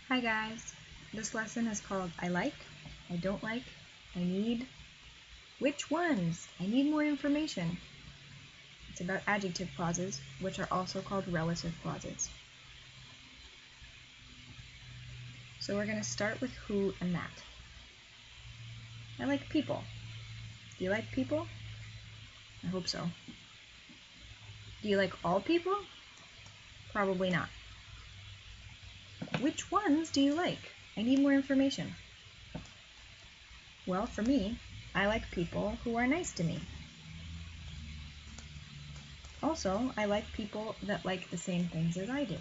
Hi guys, this lesson is called I like, I don't like, I need. Which ones? I need more information. It's about adjective clauses, which are also called relative clauses. So we're going to start with who and that. I like people. Do you like people? I hope so. Do you like all people? Probably not. Which ones do you like? I need more information. Well, for me, I like people who are nice to me. Also, I like people that like the same things as I do.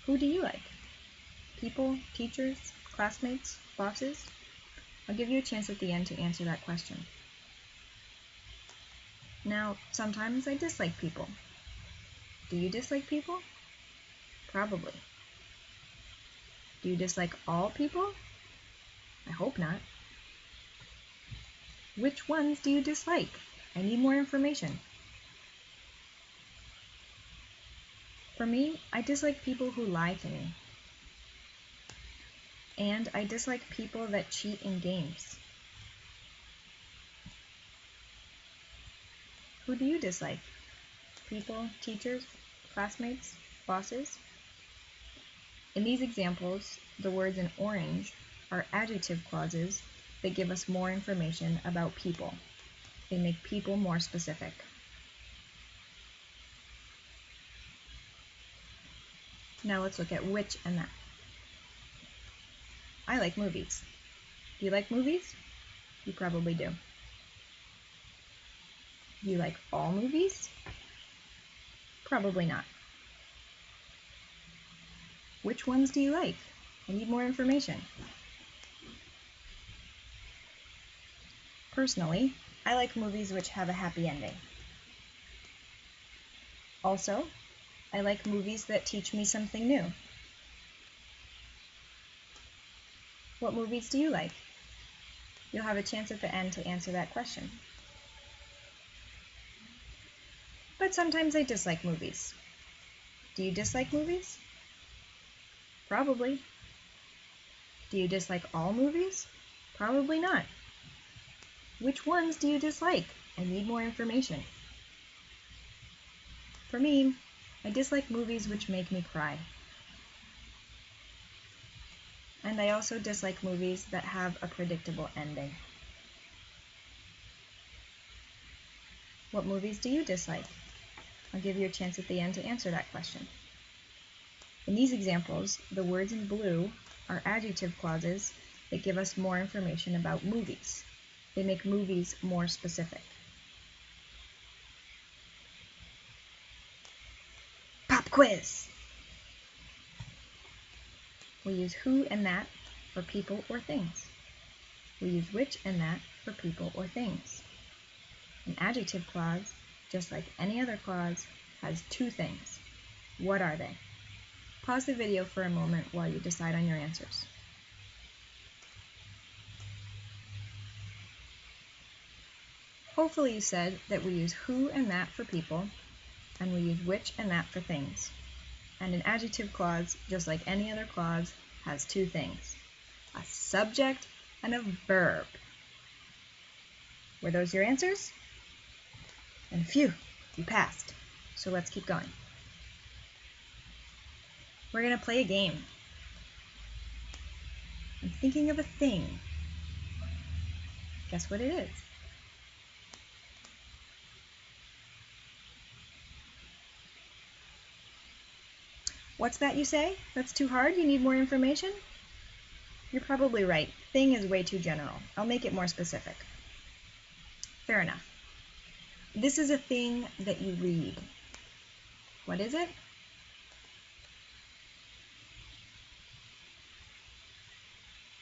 Who do you like? People, teachers, classmates, bosses? I'll give you a chance at the end to answer that question. Now, sometimes I dislike people. Do you dislike people? Probably. Do you dislike all people? I hope not. Which ones do you dislike? I need more information. For me, I dislike people who lie to me. And I dislike people that cheat in games. Who do you dislike? People, teachers, classmates, bosses? In these examples, the words in orange are adjective clauses that give us more information about people. They make people more specific. Now let's look at which and that. I like movies. Do you like movies? You probably do. Do you like all movies? Probably not. Which ones do you like? I need more information. Personally, I like movies which have a happy ending. Also, I like movies that teach me something new. What movies do you like? You'll have a chance at the end to answer that question. But sometimes I dislike movies. Do you dislike movies? Probably. Do you dislike all movies? Probably not. Which ones do you dislike? I need more information. For me, I dislike movies which make me cry. And I also dislike movies that have a predictable ending. What movies do you dislike? I'll give you a chance at the end to answer that question. In these examples, the words in blue are adjective clauses that give us more information about movies. They make movies more specific. Pop quiz! We use who and that for people or things. We use which and that for people or things. An adjective clause, just like any other clause, has two things. What are they? Pause the video for a moment while you decide on your answers. Hopefully you said that we use who and that for people, and we use which and that for things. And an adjective clause, just like any other clause, has two things. A subject and a verb. Were those your answers? And phew, you passed. So let's keep going. We're going to play a game. I'm thinking of a thing. Guess what it is? What's that you say? That's too hard? You need more information? You're probably right. Thing is way too general. I'll make it more specific. Fair enough. This is a thing that you read. What is it?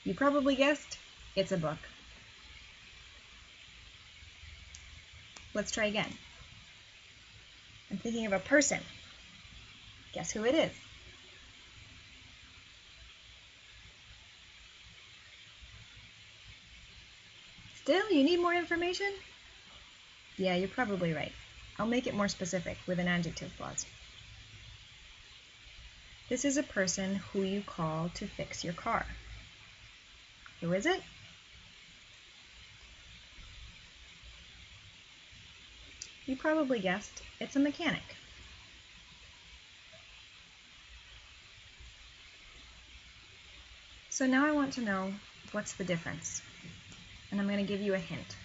You probably guessed, it's a book. Let's try again. I'm thinking of a person. Guess who it is? Still, you need more information? Yeah, you're probably right. I'll make it more specific with an adjective clause. This is a person who you call to fix your car. Who is it? You probably guessed it's a mechanic. So now I want to know what's the difference, and I'm going to give you a hint.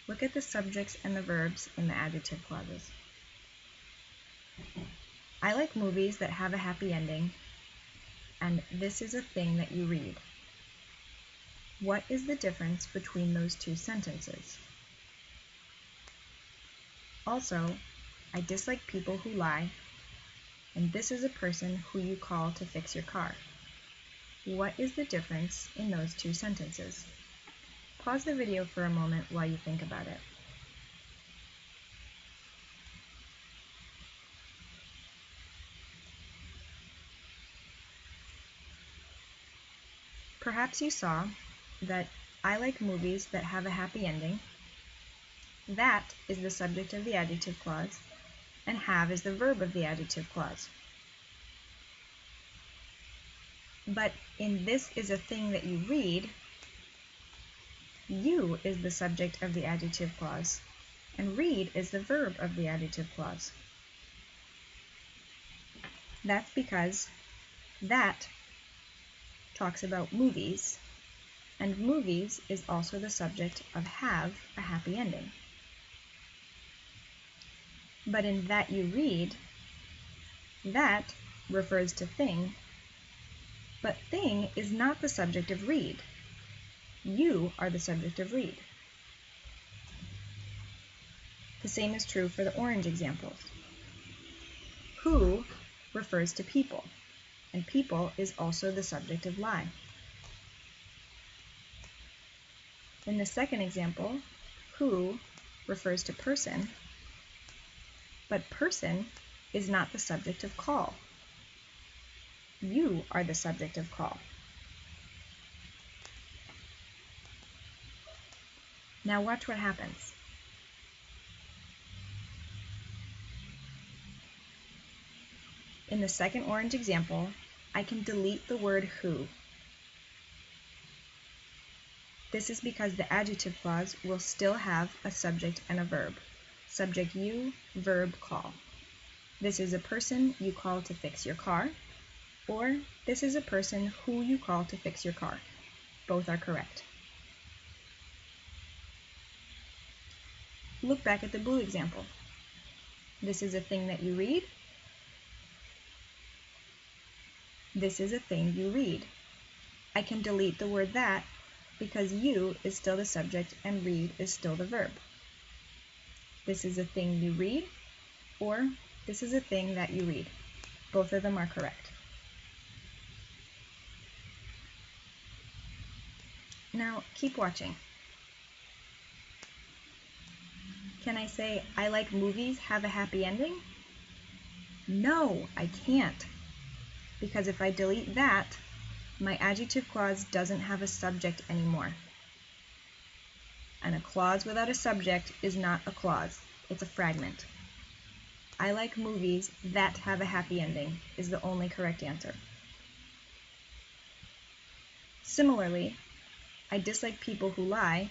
Look at the subjects and the verbs in the adjective clauses. I like movies that have a happy ending, and this is a thing that you read. What is the difference between those two sentences? Also, I dislike people who lie, and this is a person who you call to fix your car. What is the difference in those two sentences? Pause the video for a moment while you think about it. Perhaps you saw that I like movies that have a happy ending. That is the subject of the adjective clause, and have is the verb of the adjective clause. But in this is a thing that you read, you is the subject of the adjective clause, and read is the verb of the adjective clause. That's because that talks about movies, and movies is also the subject of have a happy ending. But in that you read, that refers to thing, but thing is not the subject of read. You are the subject of read. The same is true for the orange examples. Who refers to people, and people is also the subject of lie. In the second example, who refers to person, but person is not the subject of call. You are the subject of call. Now watch what happens. In the second orange example, I can delete the word who. This is because the adjective clause will still have a subject and a verb. Subject you, verb call. This is a person you call to fix your car, or this is a person who you call to fix your car. Both are correct. Look back at the blue example. This is a thing that you read. This is a thing you read. I can delete the word that because you is still the subject and read is still the verb. This is a thing you read, or this is a thing that you read. Both of them are correct. Now keep watching. Can I say, I like movies have a happy ending? No, I can't. Because if I delete that, my adjective clause doesn't have a subject anymore. And a clause without a subject is not a clause, it's a fragment. I like movies that have a happy ending is the only correct answer. Similarly, I dislike people who lie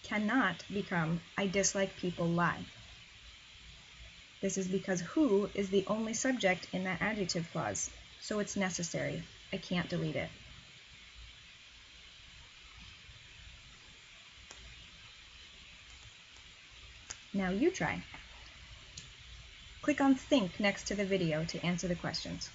cannot become I dislike people lie. This is because who is the only subject in that adjective clause, so it's necessary. I can't delete it. Now you try. Click on Think next to the video to answer the questions.